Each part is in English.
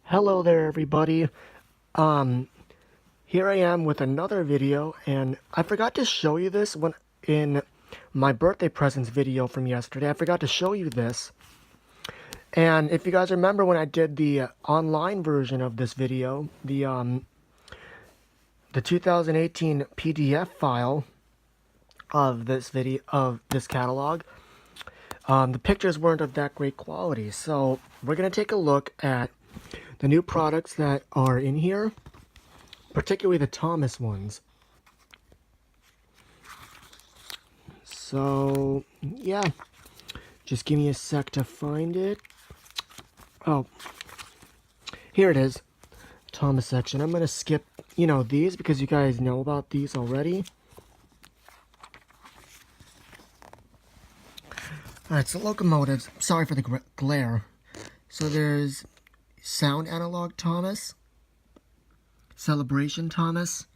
Hello there, everybody. Um, Here I am with another video, and I forgot to show you this when in my birthday presents video from yesterday. I forgot to show you this. And if you guys remember when I did the online version of this video, the 2018 PDF file of this catalog, the pictures weren't of that great quality. So we're gonna take a look at the new products that are in here, particularly the Thomas ones. So, yeah, just give me a sec to find it. Oh, here it is, Thomas section. I'm going to skip, these because you guys know about these already. Alright, so locomotives. Sorry for the glare. So there's Sound Analog Thomas, Celebration Thomas,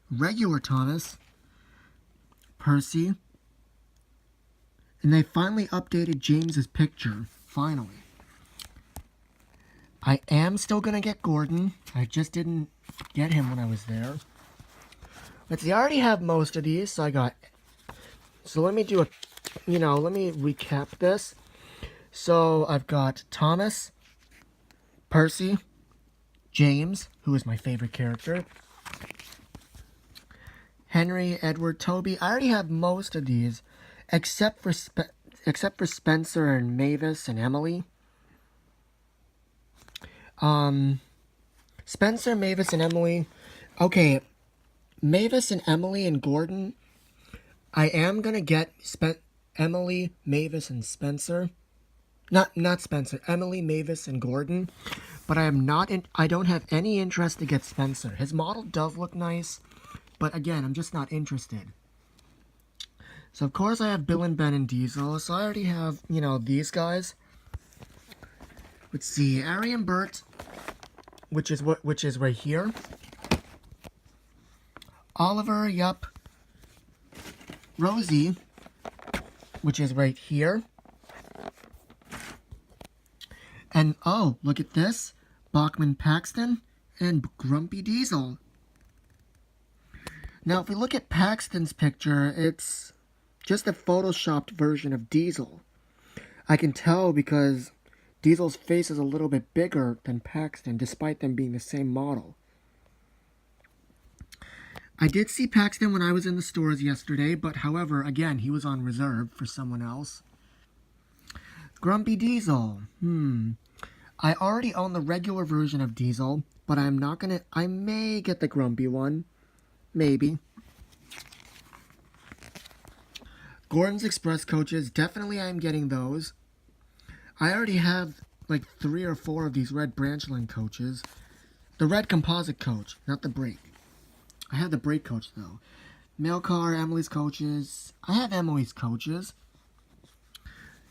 Regular Thomas, Percy, and they finally updated James's picture. Finally. I am still gonna get Gordon. I just didn't get him when I was there. Let's see, I already have most of these, so let me do let me recap this. So I've got Thomas, Percy, James, who is my favorite character, Henry, Edward, Toby. I already have most of these, except for Spencer and Mavis and Emily. Spencer, Mavis, and Emily. Okay, Mavis and Emily and Gordon. I am gonna get Emily, Mavis, and Spencer. Not Spencer. Emily, Mavis, and Gordon. But I don't have any interest to get Spencer. His model does look nice, but again, I'm just not interested. So of course I have Bill and Ben and Diesel. So I already have, these guys. Let's see, Ari and Bert, which is right here. Oliver, yup. Rosie, which is right here. And oh, look at this. Bachman, Paxton, and Grumpy Diesel. Now, if we look at Paxton's picture, it's just a photoshopped version of Diesel. I can tell because Diesel's face is a little bit bigger than Paxton, despite them being the same model. I did see Paxton when I was in the stores yesterday, but however, again, he was on reserve for someone else. Grumpy Diesel. I already own the regular version of Diesel, but I may get the Grumpy one. Maybe. Gordon's Express coaches, definitely I'm getting those. I already have like 3 or 4 of these red branchline coaches. The red composite coach, not the brake. I have the brake coach though. Mail car, Emily's coaches. I have Emily's coaches.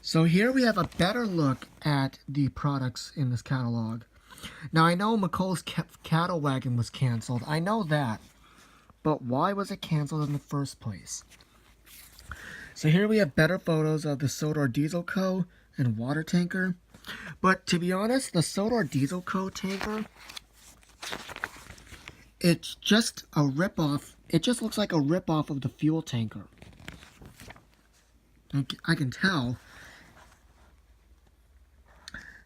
So here we have a better look at the products in this catalog. Now I know McColl's cattle wagon was canceled. I know that. But why was it canceled in the first place? So here we have better photos of the Sodor Diesel Co. and water tanker. But to be honest, the Sodor Diesel Co. tanker, it's just a ripoff. It just looks like a ripoff of the fuel tanker. I can tell.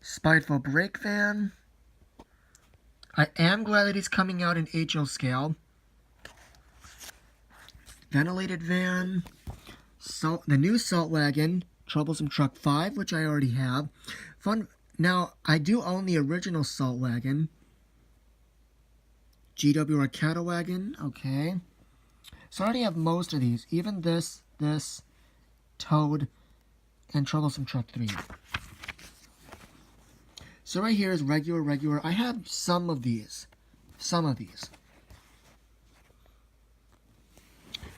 Spiteful brake van. I am glad that he's coming out in HO scale. Ventilated van. The new salt wagon. Troublesome Truck 5, which I already have. Now, I do own the original salt wagon. GWR cattle wagon. Okay. So I already have most of these. Even this, Toad, and Troublesome Truck 3. So right here is regular. I have some of these.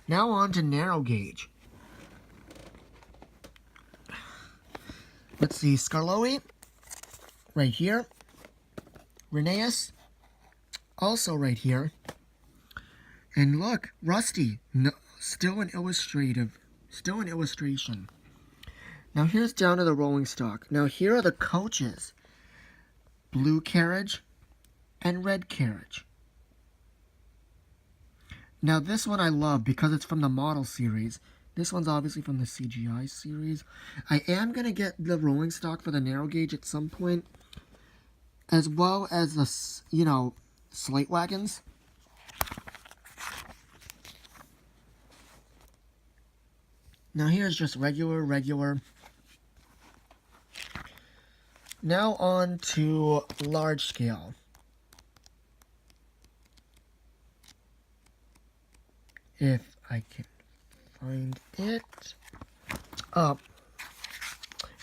Now on to narrow gauge. Let's see, Scarloe, right here. Rheneas, also right here. And look, Rusty, still an illustration. Now here's down to the rolling stock. Now here are the coaches. Blue carriage, and red carriage. Now this one I love because it's from the model series. This one's obviously from the CGI series. I am going to get the rolling stock for the narrow gauge at some point, as well as the, you know, slate wagons. Now here's just regular. Now on to large scale. If I can find it.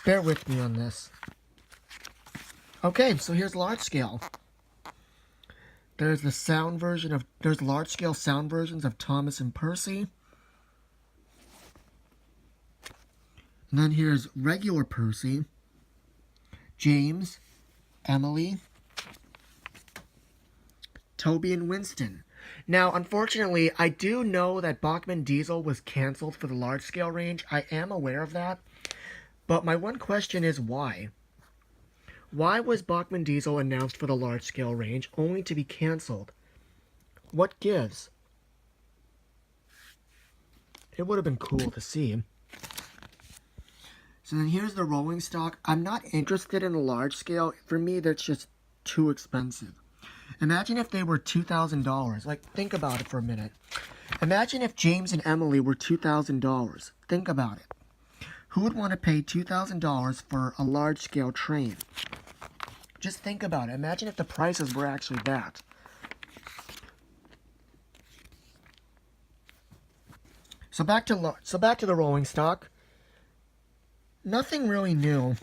Bear with me on this. Okay, so here's large scale. There's the sound version of, there's large scale sound versions of Thomas and Percy. And then here's regular Percy, James, Emily, Toby, and Winston. Now, unfortunately, I do know that Bachman Diesel was canceled for the large scale range. I am aware of that. But my one question is why? Why was Bachman Diesel announced for the large scale range only to be canceled? What gives? It would have been cool to see. So then here's the rolling stock. I'm not interested in the large scale. For me, that's just too expensive. Imagine if they were $2,000. Like, think about it for a minute. Imagine if James and Emily were $2,000. Think about it. Who would want to pay $2,000 for a large scale train? Just think about it. Imagine if the prices were actually that. So back to the rolling stock. Nothing really new.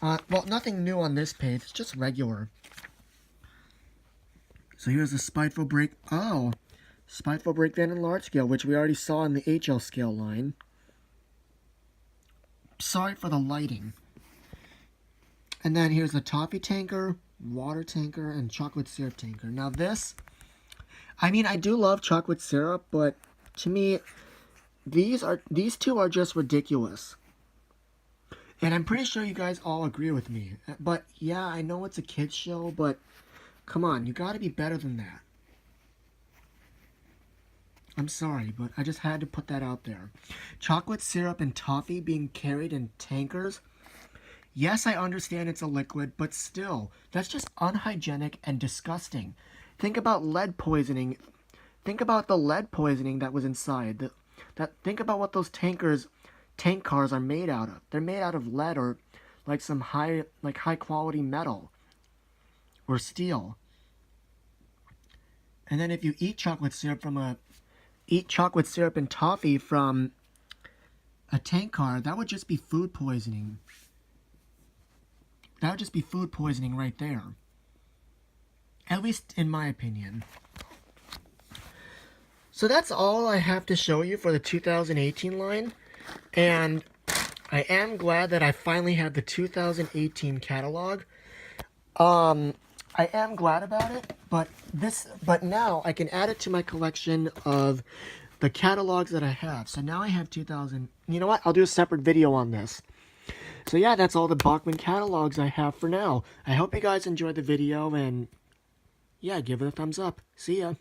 Well, nothing new on this page. It's just regular. So here's the Spiteful Break. Oh, Spiteful Breakdown in large scale, which we already saw in the HL scale line. Sorry for the lighting. And then here's the Toppy tanker, water tanker, and chocolate syrup tanker. Now this, I mean, I do love chocolate syrup, but to me, these two are just ridiculous. And I'm pretty sure you guys all agree with me. But yeah, I know it's a kids show, but come on, you gotta be better than that. I'm sorry, but I just had to put that out there. Chocolate syrup and toffee being carried in tankers. Yes, I understand it's a liquid, but still, that's just unhygienic and disgusting. Think about lead poisoning. Think about the lead poisoning that was inside. Think about what those tank cars are made out of. They're made out of lead or like some high quality metal or steel. And then if you eat chocolate syrup and toffee from a tank car, that would just be food poisoning. That would just be food poisoning right there. At least in my opinion. So that's all I have to show you for the 2018 line. And I am glad that I finally have the 2018 catalog. I am glad about it, but now I can add it to my collection of the catalogs that I have. So now I have 2000. You know what? I'll do a separate video on this. So yeah, that's all the Bachman catalogs I have for now. I hope you guys enjoyed the video, and yeah, give it a thumbs up. See ya.